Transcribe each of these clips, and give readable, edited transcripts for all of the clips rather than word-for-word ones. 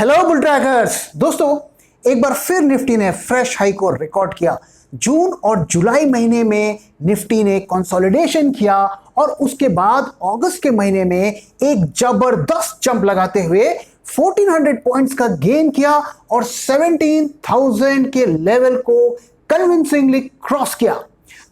Hello bull trackers दोस्तों, एक बार फिर निफ्टी ने फ्रेश हाई को रिकॉर्ड किया। जून और जुलाई महीने में निफ्टी ने कंसोलिडेशन किया और उसके बाद अगस्त के महीने में एक जबरदस्त जंप लगाते हुए 1400 पॉइंट्स का गेन किया और 17,000 के लेवल को कन्विंसिंगली क्रॉस किया।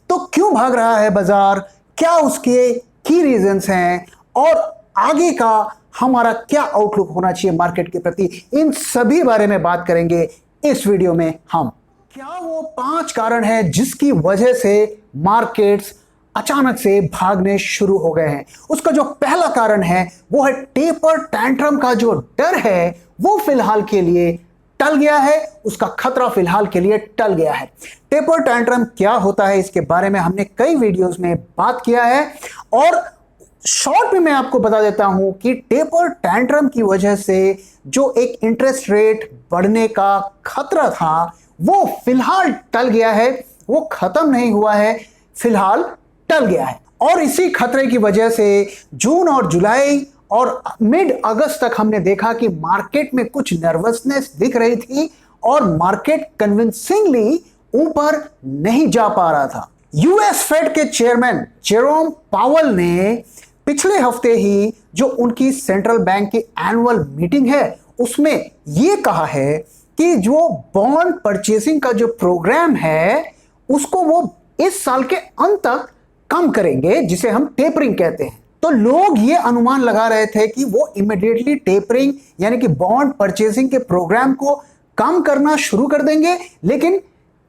तो क्यों भाग रहा है बाजार, क्या उसके की रीजंस हैं और आगे का हमारा क्या आउटलुक होना चाहिए मार्केट के प्रति, इन सभी बारे में बात करेंगे इस वीडियो में हम। क्या वो 5 कारण हैं जिसकी वजह से मार्केट्स अचानक से भागने शुरू हो गए हैं। उसका जो पहला कारण है वो है टेपर टैंट्रम का जो डर है वो फिलहाल के लिए टल गया है, उसका खतरा फिलहाल के लिए टल गया है। टेपर टैंट्रम क्या होता है इसके बारे में हमने कई वीडियोस में बात किया है और शॉर्ट में मैं आपको बता देता हूं कि टेपर टैंट्रम की वजह से जो एक इंटरेस्ट रेट बढ़ने का खतरा था वो फिलहाल टल गया है, वो खत्म नहीं हुआ है, फिलहाल टल गया है। और इसी खतरे की वजह से जून और जुलाई और मिड अगस्त तक हमने देखा कि मार्केट में कुछ नर्वसनेस दिख रही थी और मार्केट कन्विंसिंगली ऊपर नहीं जा पा रहा था। यूएस फेड के चेयरमैन जेरोम पावल ने पिछले हफ्ते ही जो उनकी सेंट्रल बैंक की एनुअल मीटिंग है उसमें यह कहा है कि जो बॉन्ड परचेसिंग का जो प्रोग्राम है उसको वो इस साल के अंत तक कम करेंगे, जिसे हम टेपरिंग कहते हैं। तो लोग ये अनुमान लगा रहे थे कि वो इमीडिएटली टेपरिंग यानी कि बॉन्ड परचेसिंग के प्रोग्राम को कम करना शुरू कर देंगे, लेकिन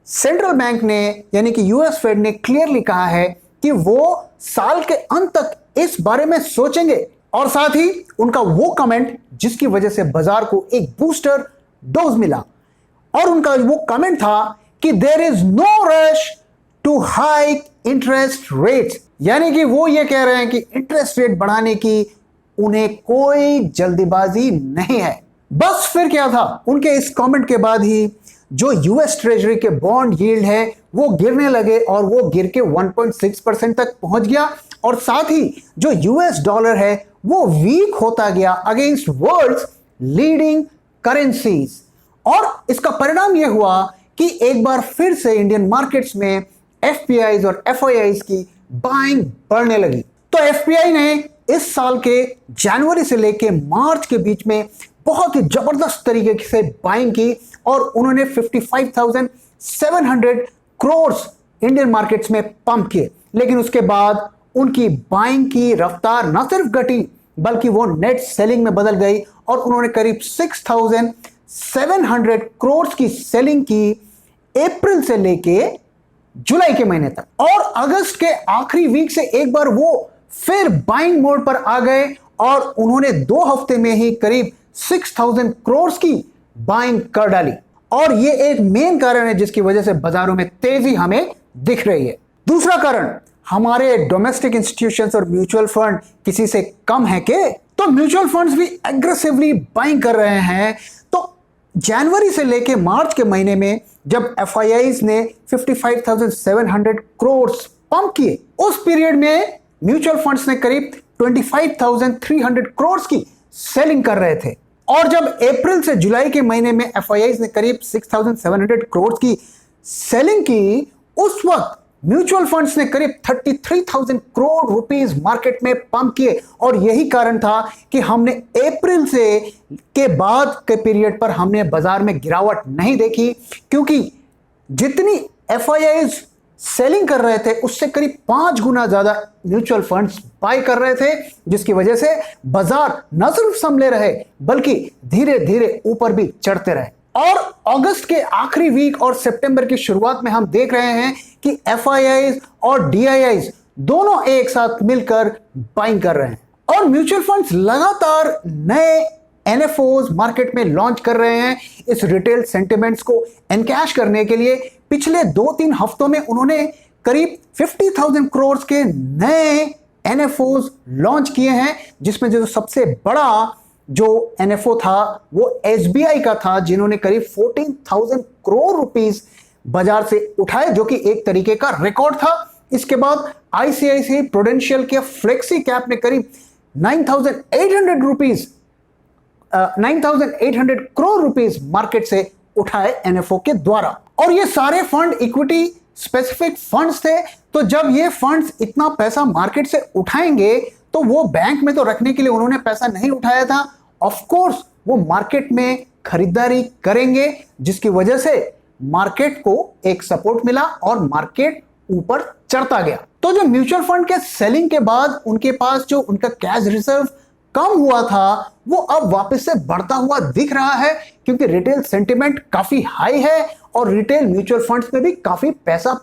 सेंट्रल बैंक ने यानी कि यूएस फेड ने क्लियरली कहा है कि वो साल के अंत तक इस बारे में सोचेंगे। और साथ ही उनका वो कमेंट जिसकी वजह से बाजार को एक बूस्टर डोज मिला, और उनका वो कमेंट था कि there is no rush to hike interest rates, यानी कि वो ये कह रहे हैं कि इंटरेस्ट रेट बढ़ाने की उन्हें कोई जल्दीबाजी नहीं है। बस फिर क्या था, उनके इस कमेंट के बाद ही जो यूएस ट्रेजरी के बॉन्ड यील्ड है वो गिरने लगे और वो गिर के 1.6% तक पहुंच गया, और साथ ही जो यूएस डॉलर है वो वीक होता गया अगेंस्ट वर्ल्ड्स लीडिंग करेंसीज। और इसका परिणाम यह हुआ कि एक बार फिर से इंडियन मार्केट्स में एफपीआईज और एफआईआईज की बाइंग बढ़ने लगी। तो एफपीआई ने इस साल के जनवरी से लेकर मार्च के बीच में बहुत ही जबरदस्त तरीके से बाइंग की और उन्होंने 55,700 करोड़ इंडियन मार्केट्स में पंप किए। लेकिन उसके बाद उनकी बाइंग की रफ्तार न सिर्फ घटी बल्कि वो नेट सेलिंग में बदल गई और उन्होंने करीब 6,700 करोड़ की सेलिंग की अप्रैल से लेके जुलाई के महीने तक। और अगस्त के आखिरी वीक से एक बार वो फिर बाइंग मोड पर आ गए और उन्होंने 2 हफ्ते में ही करीब 6,000 करोड़ की बाइंग कर डाली। और ये एक मेन कारण है जिसकी वजह से बाजारों में तेजी हमें दिख रही है। दूसरा कारण, हमारे डोमेस्टिक इंस्टीट्यूशंस और म्यूचुअल फंड किसी से कम है के? तो म्यूचुअल फंड्स भी एग्रेसिवली बाइंग कर रहे हैं। तो जनवरी से लेके मार्च के महीने में जब एफआईआईज ने 55,700 करोड़ पंप किए, उस पीरियड में म्यूचुअल फंड्स ने करीब 25,300 करोड़ की सेलिंग कर रहे थे। और जब अप्रैल से जुलाई के महीने में एफआईआईज ने करीब 6,700 करोड़ की सेलिंग की, उस वक्त म्यूचुअल फंड्स ने करीब 33,000 करोड़ रुपीस मार्केट में पंप किए। और यही कारण था कि हमने अप्रैल से के बाद के पीरियड पर हमने बाजार में गिरावट नहीं देखी, क्योंकि जितनी एफआईआईज सेलिंग कर रहे थे उससे करीब 5 गुना ज्यादा म्यूचुअल फंड्स बाय कर रहे थे, जिसकी वजह से बाजार न सिर्फ संभले रहे बल्कि धीरे धीरे ऊपर भी चढ़ते रहे। और अगस्त के आखिरी वीक और सितंबर की शुरुआत में हम देख रहे हैं कि एफआईआईज और डीआईआईज दोनों एक साथ मिलकर बाइंग कर रहे हैं। और म्यूचुअल फंड्स लगातार नए एनएफओज मार्केट में लॉन्च कर रहे हैं इस रिटेल सेंटिमेंट्स को एनकैश करने के लिए। पिछले 2-3 हफ्तों में उन्होंने करीब 50,000 करोड़ के नए एनएफओज लॉन्च किए हैं, जिसमें जो सबसे बड़ा जो एनएफओ था वो एसबीआई का था, जिन्होंने करीब 14,000 करोड़ रुपीस बाजार से उठाए, जो कि एक तरीके का रिकॉर्ड था। इसके बाद आईसीआईसीआई प्रूडेंशियल के फ्लेक्सी कैप ने करीब 9,800 रुपीस 9,800 करोड़ रुपीस मार्केट से उठाए एनएफओ के द्वारा। और ये सारे फंड इक्विटी स्पेसिफिक फंड्स थे। तो जब ये फंड्स इतना पैसा मार्केट से उठाएंगे तो वो बैंक में तो रखने के लिए उन्होंने पैसा नहीं उठाया था, ऑफ कोर्स वो मार्केट में खरीदारी करेंगे, जिसकी वजह से मार्केट को एक सपोर्ट मिला और मार्केट ऊपर चढ़ता गया। तो जो म्यूचुअल फंड के सेलिंग के बाद उनके पास जो उनका कैश रिजर्व कम हुआ था वो अब वापस से बढ़ता हुआ दिख रहा है, क्योंकि रिटेल सेंटिमेंट काफी हाई है और रिटेल म्यूचुअल फंड्स में भी काफी पैसा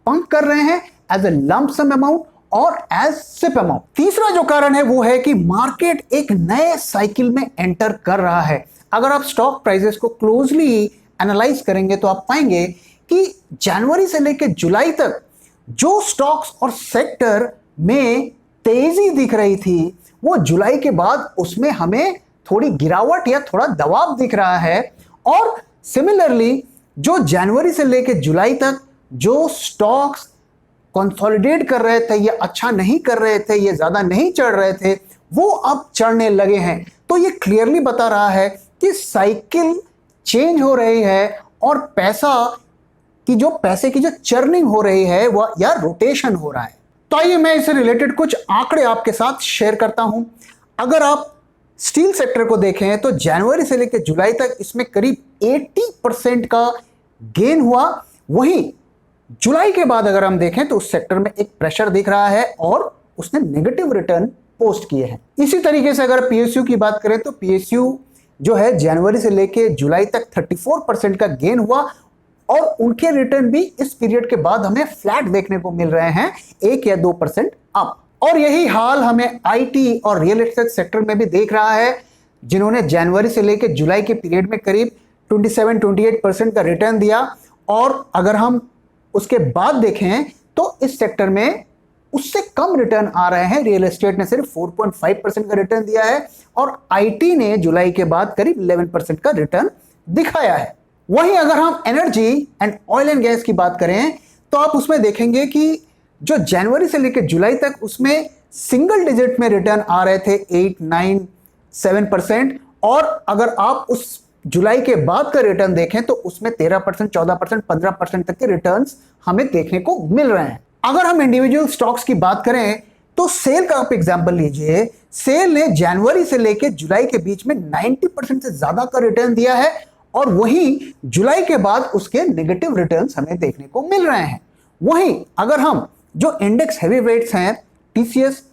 पंप कर रहे हैं as a lump sum amount और एज सिप अमाउंट। तीसरा जो कारण है वो है कि मार्केट एक नए साइकिल में एंटर कर रहा है। अगर आप स्टॉक प्राइसेस को क्लोजली एनालाइज करेंगे तो आप पाएंगे कि जनवरी से लेकर जुलाई तक जो स्टॉक्स और सेक्टर में तेजी दिख रही थी वो जुलाई के बाद उसमें हमें थोड़ी गिरावट या थोड़ा दबाव दिख रहा है। और सिमिलरली जो जनवरी से लेकर जुलाई तक जो स्टॉक्स कंसोलिडेट कर रहे थे, ये अच्छा नहीं कर रहे थे, ये ज्यादा नहीं चढ़ रहे थे, वो अब चढ़ने लगे हैं। तो ये क्लियरली बता रहा है कि साइकिल चेंज हो रही है और पैसे की जो चर्निंग हो रही है वह या रोटेशन हो रहा है। तो आइए मैं इससे रिलेटेड कुछ आंकड़े आपके साथ शेयर करता हूं। अगर आप स्टील सेक्टर को देखें तो जनवरी से लेकर जुलाई तक इसमें करीब 80% का गेन हुआ। वहीं जुलाई के बाद अगर हम देखें तो उस सेक्टर में एक प्रेशर दिख रहा है और उसने नेगेटिव रिटर्न पोस्ट किए हैं। इसी तरीके से अगर पीएसयू की बात करें तो पीएसयू जो है जनवरी से लेकर जुलाई तक 34% का गेन हुआ और उनके रिटर्न भी इस पीरियड के बाद हमें फ्लैट देखने को मिल रहे हैं, 1 या 2% अप। और यही हाल हमें आईटी और रियल एस्टेट सेक्टर में भी देख रहा है, जिन्होंने जनवरी से लेकर जुलाई के पीरियड में करीब 27-28% का रिटर्न दिया। और अगर हम उसके बाद देखें तो इस सेक्टर में उससे कम रिटर्न आ रहे हैं। रियल एस्टेट ने सिर्फ 4.5% का रिटर्न दिया है और आईटी ने जुलाई के बाद करीब 11% का रिटर्न दिखाया है। वहीं अगर हम energy and oil and gas की बात करें तो आप उसमें देखेंगे कि जो जनवरी से लेकर जुलाई तक उसमें सिंगल डिजिट में रिटर्न आ रहे थे 8, 9, 7%। और अगर आप उस जुलाई के बाद का रिटर्न देखें तो उसमें 13%, 14%, 15% तक के रिटर्न्स हमें देखने को मिल रहे हैं। अगर हम इंडिविजुअल स्टॉक्स की बात करें तो सेल का आप एग्जांपल लीजिए। सेल ने जनवरी से लेकर जुलाई के बीच में 90% से ज्यादा का रिटर्न दिया है और वहीं जुलाई के बाद उसके नेगेटिव रिटर्न्स हमें देखने को मिल रहे हैं। वहीं अगर हम जो इंडेक्स हैवी वेट्स हैं टीसीएस,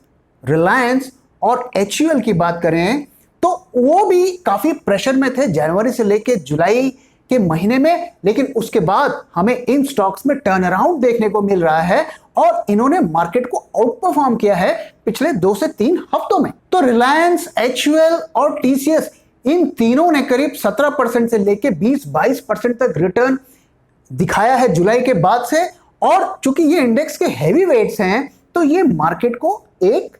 रिलायंस और एचयूएल की बात करें तो वो भी काफी प्रेशर में थे जनवरी से लेकर जुलाई के महीने में, लेकिन उसके बाद हमें इन स्टॉक्स में टर्न अराउंड देखने को मिल रहा है और इन्होंने मार्केट को आउट परफॉर्म किया है पिछले 2 से 3 हफ्तों में। तो रिलायंस, एचयूएल और टीसीएस इन तीनों ने करीब 17% से लेकर 20-22% तक रिटर्न दिखाया है जुलाई के बाद से। और चूंकि ये इंडेक्स के हैवी वेट्स हैं तो ये मार्केट को एक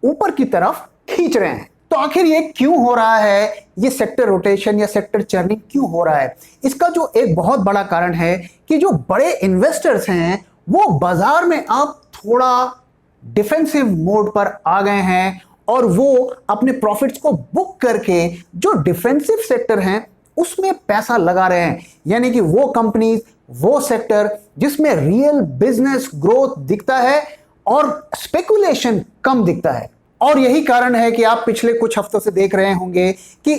ऊपर की तरफ खींच रहे हैं। तो आखिर ये क्यों हो रहा है, ये सेक्टर रोटेशन या सेक्टर चर्निंग क्यों हो रहा है? इसका जो एक बहुत बड़ा कारण है कि जो बड़े इन्वेस्टर्स हैं वो बाजार में अब थोड़ा डिफेंसिव मोड पर आ गए हैं और वो अपने प्रॉफिट्स को बुक करके जो डिफेंसिव सेक्टर हैं उसमें पैसा लगा रहे हैं। यानी कि वो कंपनीज, वो सेक्टर जिसमें रियल बिजनेस ग्रोथ दिखता है और स्पेकुलेशन कम दिखता है। और यही कारण है कि आप पिछले कुछ हफ्तों से देख रहे होंगे कि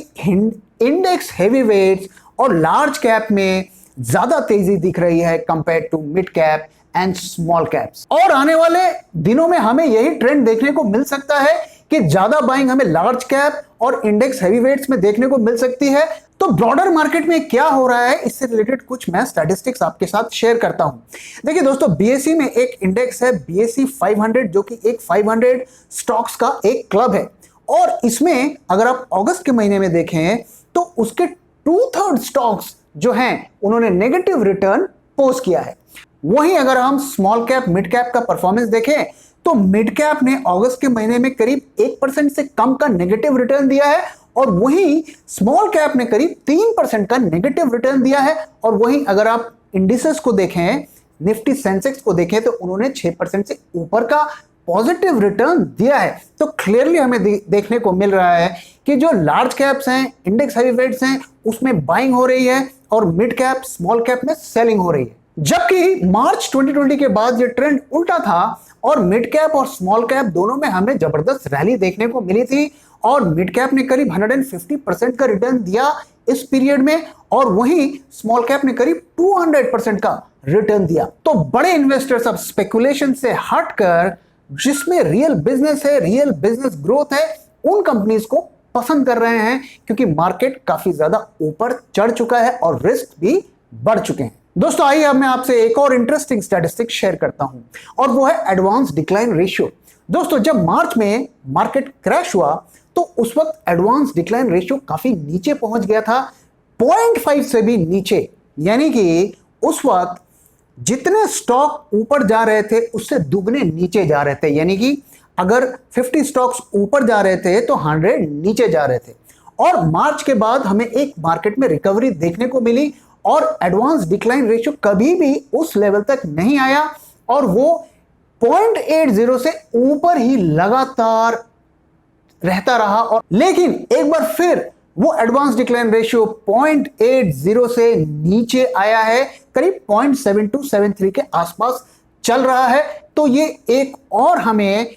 इंडेक्स हैवी वेट्स और लार्ज कैप में ज्यादा तेजी दिख रही है compare to mid cap and small caps. और आने वाले दिनों में हमें यही ट्रेंड देखने को मिल सकता है कि ज्यादा बाइंग हमें लार्ज कैप और इंडेक्स हैवी वेट्स में देखने को मिल सकती है। तो ब्रॉडर मार्केट में क्या हो रहा है इससे रिलेटेड कुछ मैं स्टैटिस्टिक्स आपके साथ शेयर करता हूं। देखिए दोस्तों, बीएसई में एक इंडेक्स है बीएसई 500 जो कि एक 500 स्टॉक्स का एक क्लब है और इसमें अगर आप अगस्त के महीने में देखें तो उसके 2/3 स्टॉक्स जो हैं उन्होंने नेगेटिव रिटर्न पोस्ट किया है। वहीं अगर हम स्मॉल कैप मिड कैप का परफॉर्मेंस देखें तो मिड कैप ने अगस्त के महीने में करीब 1% से कम का नेगेटिव रिटर्न दिया है और वहीं स्मॉल कैप ने करीब 3% का नेगेटिव रिटर्न दिया है। और वहीं अगर आप इंडिसेस को देखें, निफ्टी सेंसेक्स को देखें तो उन्होंने 6% से ऊपर का पॉजिटिव रिटर्न दिया है। तो क्लियरली हमें देखने को मिल रहा है कि जो लार्ज कैप्स हैं, इंडेक्स हेवीवेट्स हैं, उसमें बाइंग हो रही है और मिड कैप स्मॉल कैप में सेलिंग हो रही है। जबकि मार्च 2020 के बाद ये ट्रेंड उल्टा था और मिड कैप और स्मॉल कैप दोनों में हमें जबरदस्त रैली देखने को मिली थी और मिड कैप ने करीब 150% का रिटर्न दिया इस पीरियड में और वहीं स्मॉल कैप ने करीब 200% का रिटर्न दिया। तो बड़े इन्वेस्टर्स अब स्पेकुलेशन से हटकर जिसमें रियल बिजनेस है, रियल बिजनेस ग्रोथ है, उन कंपनीज को पसंद कर रहे हैं क्योंकि मार्केट काफी ज्यादा ऊपर चढ़ चुका है और रिस्क भी बढ़ चुके हैं। दोस्तों आइए अब मैं आपसे एक और इंटरेस्टिंग स्टैटिस्टिक शेयर करता हूं और वो है एडवांस डिक्लाइन रेशियो। दोस्तों जब मार्च में मार्केट क्रैश हुआ तो उस वक्त एडवांस डिक्लाइन रेशियो काफी नीचे पहुंच गया था, 0.5 से भी नीचे। यानी कि उस वक्त जितने स्टॉक ऊपर जा रहे थे उससे दुगने नीचे जा रहे थे। यानी कि अगर 50 स्टॉक्स ऊपर जा रहे थे तो 100 नीचे जा रहे थे। और मार्च के बाद हमें एक मार्केट में रिकवरी देखने को मिली और एडवांस डिक्लाइन रेशियो कभी भी उस लेवल तक नहीं आया और वो 0.80 से ऊपर ही लगातार रहता रहा। और लेकिन एक बार फिर वो एडवांस डिक्लाइन रेशियो 0.80 से नीचे आया है, करीब 0.7273 के आसपास चल रहा है। तो ये एक और हमें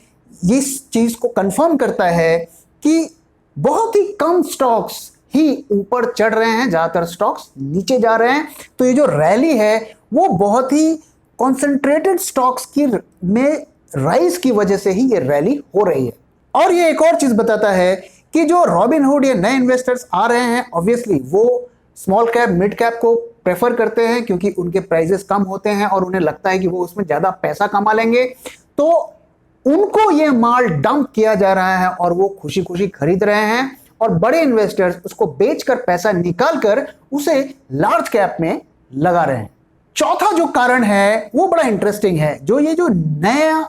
इस चीज को कंफर्म करता है कि बहुत ही कम स्टॉक्स ही ऊपर चढ़ रहे हैं, ज्यादातर स्टॉक्स नीचे जा रहे हैं। तो ये जो रैली है वो बहुत ही कॉन्सेंट्रेटेड स्टॉक्स की में राइज की वजह से ही ये रैली हो रही है। और ये एक और चीज बताता है कि जो रॉबिनहुड या नए इन्वेस्टर्स आ रहे हैं ऑब्वियसली वो स्मॉल कैप मिड कैप को प्रेफर करते हैं क्योंकि उनके प्राइसेस कम होते हैं और उन्हें लगता है कि वो उसमें ज्यादा पैसा कमा लेंगे। तो उनको ये माल डंप किया जा रहा है और वो खुशी खुशी खरीद रहे हैं और बड़े इन्वेस्टर्स उसको बेचकर पैसा निकालकर उसे लार्ज कैप में लगा रहे हैं। चौथा जो कारण है वो बड़ा इंटरेस्टिंग है। जो नया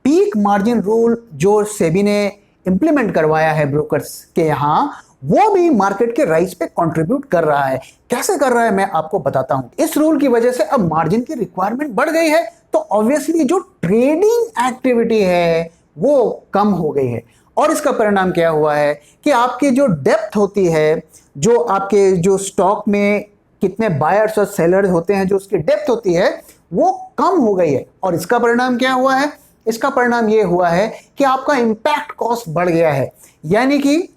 पीक मार्जिन रूल जो सेबी ने इंप्लीमेंट करवाया है ब्रोकर्स के यहां, वो भी मार्केट के राइज पे कंट्रीब्यूट कर रहा है। कैसे कर रहा है मैं आपको बताता हूं। इस रूल की वजह से अब मार्जिन की रिक्वायरमेंट बढ़ गई है तो ऑब्वियसली जो ट्रेडिंग एक्टिविटी है वो कम हो गई है और इसका परिणाम क्या हुआ है कि आपकी जो डेप्थ होती है, जो आपके जो स्टॉक में कितने बायर्स और सेलर्स होते हैं, जो उसकी डेप्थ होती है वो कम हो गई है। और इसका परिणाम क्या हुआ है? इसका परिणाम ये हुआ है कि आपका इंपैक्ट कॉस्ट बढ़ गया है। यानी कि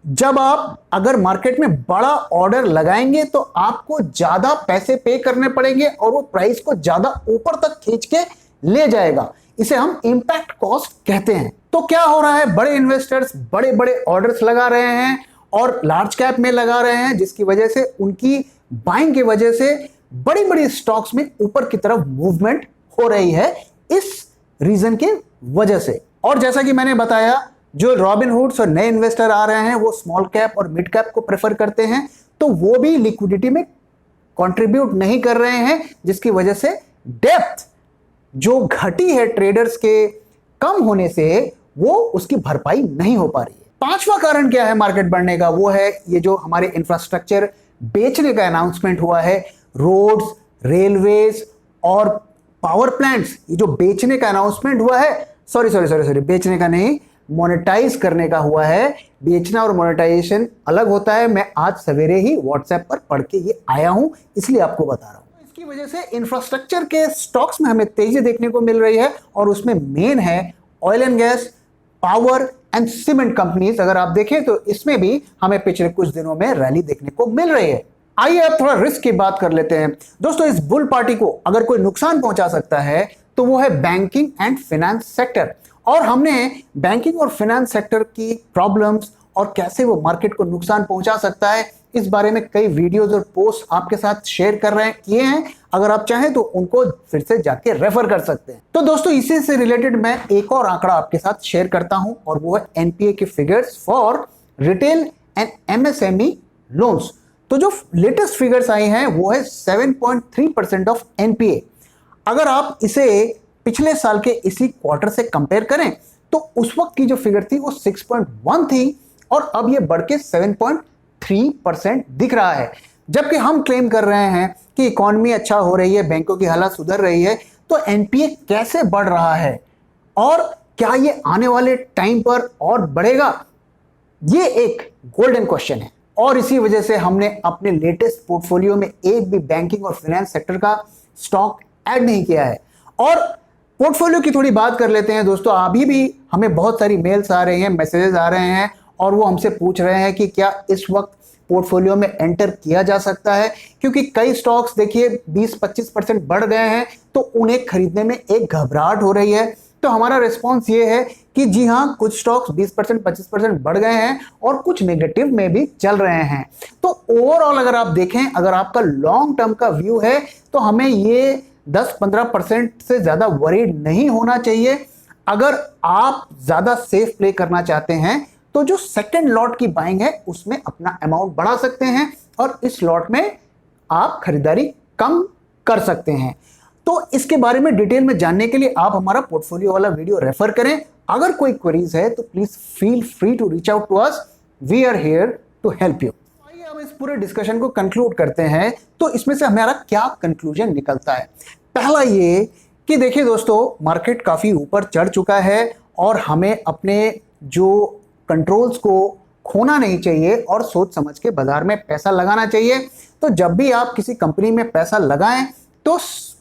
जब आप अगर मार्केट में बड़ा ऑर्डर लगाएंगे तो आपको ज्यादा पैसे पे करने पड़ेंगे और वो प्राइस को ज्यादा ऊपर तक खींच के ले जाएगा। इसे हम इंपैक्ट कॉस्ट कहते हैं। तो क्या हो रहा है, बड़े इन्वेस्टर्स बड़े बड़े ऑर्डर्स लगा रहे हैं और लार्ज कैप में लगा रहे हैं, जिसकी वजह से उनकी बाइंग की वजह से बड़ी बड़ी स्टॉक्स में ऊपर की तरफ मूवमेंट हो रही है इस रीजन के वजह से। और जैसा कि मैंने बताया, जो रॉबिनहुड्स और नए इन्वेस्टर आ रहे हैं वो स्मॉल कैप और मिड कैप को प्रेफर करते हैं, तो वो भी लिक्विडिटी में कंट्रीब्यूट नहीं कर रहे हैं, जिसकी वजह से डेप्थ जो घटी है ट्रेडर्स के कम होने से वो उसकी भरपाई नहीं हो पा रही है। पांचवा कारण क्या है मार्केट बढ़ने का? वो है ये जो हमारे इंफ्रास्ट्रक्चर बेचने का अनाउंसमेंट हुआ है। रोड्स, रेलवेज और पावर प्लांट्स, ये जो बेचने का अनाउंसमेंट हुआ है, सॉरी बेचने का नहीं, मोनेटाइज करने का हुआ है। बेचना और मोनेटाइजेशन अलग होता है। मैं आज सवेरे ही व्हाट्सएप पर पढ़ के ये आया हूं, इसलिए आपको बता रहा हूं। इसकी वजह से इंफ्रास्ट्रक्चर के स्टॉक्स में हमें तेजी देखने को मिल रही है और उसमें मेन है oil and gas, power and cement companies. अगर आप देखें तो इसमें भी हमें पिछले कुछ दिनों में रैली देखने को मिल रही है। आइए अब थोड़ा रिस्क की बात कर लेते हैं। दोस्तों, इस बुल पार्टी को अगर कोई नुकसान पहुंचा सकता है तो वो है बैंकिंग एंड फाइनेंस सेक्टर। और हमने बैंकिंग और फाइनेंस सेक्टर की प्रॉब्लम्स और कैसे वो मार्केट को नुकसान पहुंचा सकता है, इस बारे में कई वीडियोस और पोस्ट आपके साथ शेयर किए हैं। अगर आप चाहें तो उनको फिर से जाके रेफर कर सकते हैं। तो दोस्तों, इसी से रिलेटेड मैं एक और आंकड़ा आपके साथ शेयर करता हूं और वो है एनपीए के figures for retail and MSME loans. तो जो लेटेस्ट फिगर्स आई हैं वो है 7.3% ऑफ एनपीए। अगर आप इसे पिछले साल के इसी क्वार्टर से कंपेयर करें तो उस वक्त की जो फिगर थी वो 6.1 थी और अब ये बढ़ के 7.3% दिख रहा है। जबकि हम क्लेम कर रहे हैं कि इकॉनमी अच्छा हो रही है, बैंकों की हालत सुधर रही है, तो एनपीए कैसे बढ़ रहा है? और क्या ये आने वाले टाइम पर और बढ़ेगा? ये एक गोल्डन क्वेश्चन है और इसी वजह से हमने अपने लेटेस्ट पोर्टफोलियो में एक भी बैंकिंग और फाइनेंस सेक्टर का स्टॉक ऐड नहीं किया है। और पोर्टफोलियो की थोड़ी बात कर लेते हैं दोस्तों। अभी भी हमें बहुत सारी मेल्स आ रही हैं, मैसेजेस आ रहे हैं और वो हमसे पूछ रहे हैं कि क्या इस वक्त पोर्टफोलियो में एंटर किया जा सकता है, क्योंकि कई स्टॉक्स देखिए 20-25% बढ़ गए हैं तो उन्हें खरीदने में एक घबराहट हो रही है। तो हमारा रिस्पॉन्स ये है कि जी हाँ, कुछ स्टॉक्स 20% 25% बढ़ गए हैं और कुछ नेगेटिव में भी चल रहे हैं। तो ओवरऑल अगर आप देखें, अगर आपका लॉन्ग टर्म का व्यू है तो हमें ये 10-15% से ज्यादा वरीड नहीं होना चाहिए। अगर आप ज्यादा सेफ प्ले करना चाहते हैं तो जो सेकंड लॉट की बाइंग है उसमें अपना अमाउंट बढ़ा सकते हैं और इस लॉट में आप खरीदारी कम कर सकते हैं। तो इसके बारे में डिटेल में जानने के लिए आप हमारा पोर्टफोलियो वाला वीडियो रेफर करें। अगर कोई क्वेरीज है तो please feel free to reach out to us, we are here to help you. आइए हम इस पूरे डिस्कशन को कंक्लूड करते हैं। तो इसमें से हमारा क्या कंक्लूजन निकलता है? पहला ये कि देखिए दोस्तों, मार्केट काफी ऊपर चढ़ चुका है और हमें अपने जो कंट्रोल्स को खोना नहीं चाहिए और सोच समझ के बाजार में पैसा लगाना चाहिए। तो जब भी आप किसी कंपनी में पैसा लगाएं तो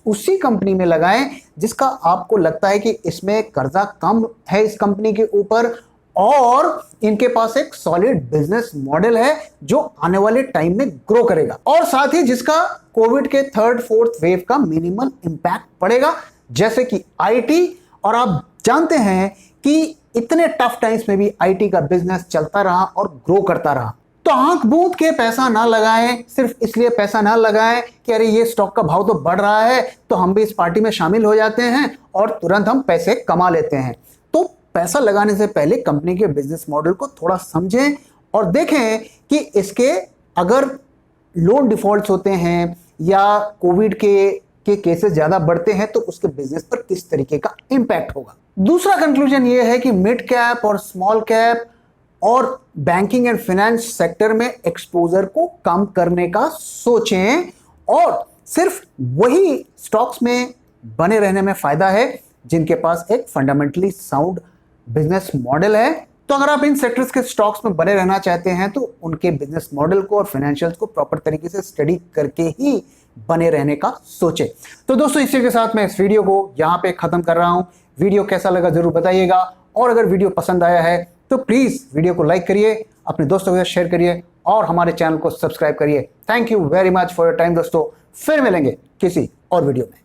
उसी कंपनी में लगाएं जिसका आपको लगता है कि इसमें कर्जा कम है इस कंपनी के ऊपर और इनके पास एक सॉलिड बिजनेस मॉडल है जो आने वाले टाइम में ग्रो करेगा और साथ ही जिसका कोविड के 3rd-4th वेव का मिनिमल इंपैक्ट पड़ेगा, जैसे कि आईटी। और आप जानते हैं कि इतने टफ टाइम्स में भी आईटी का बिजनेस चलता रहा और ग्रो करता रहा। तो आंख बूंद के पैसा ना लगाएं, सिर्फ इसलिए पैसा ना लगाएं कि अरे ये स्टॉक का भाव तो बढ़ रहा है तो हम भी इस पार्टी में शामिल हो जाते हैं और तुरंत हम पैसे कमा लेते हैं। तो पैसा लगाने से पहले कंपनी के बिजनेस मॉडल को थोड़ा समझें और देखें कि इसके अगर लोन डिफॉल्ट्स होते हैं या कोविड के केसेस ज्यादा बढ़ते हैं तो उसके बिजनेस पर किस तरीके का इंपैक्ट होगा। दूसरा कंक्लूजन ये है कि मिड कैप और स्मॉल कैप और बैंकिंग एंड फाइनेंस सेक्टर में एक्सपोजर को कम करने का सोचें और सिर्फ वही स्टॉक्स में बने रहने में फायदा है जिनके पास एक फंडामेंटली साउंड बिजनेस मॉडल है। तो अगर आप इन सेक्टर्स के स्टॉक्स में बने रहना चाहते हैं तो उनके बिजनेस मॉडल को और फाइनेंशियल्स को प्रॉपर तरीके से स्टडी करके ही बने रहने का सोचें। तो दोस्तों, इसी के साथ मैं इस वीडियो को यहाँ पे खत्म कर रहा हूँ। वीडियो कैसा लगा जरूर बताइएगा और अगर वीडियो पसंद आया है तो प्लीज वीडियो को लाइक करिए, अपने दोस्तों के साथ शेयर करिए और हमारे चैनल को सब्सक्राइब करिए। Thank you very much for your time दोस्तों। फिर मिलेंगे किसी और वीडियो में।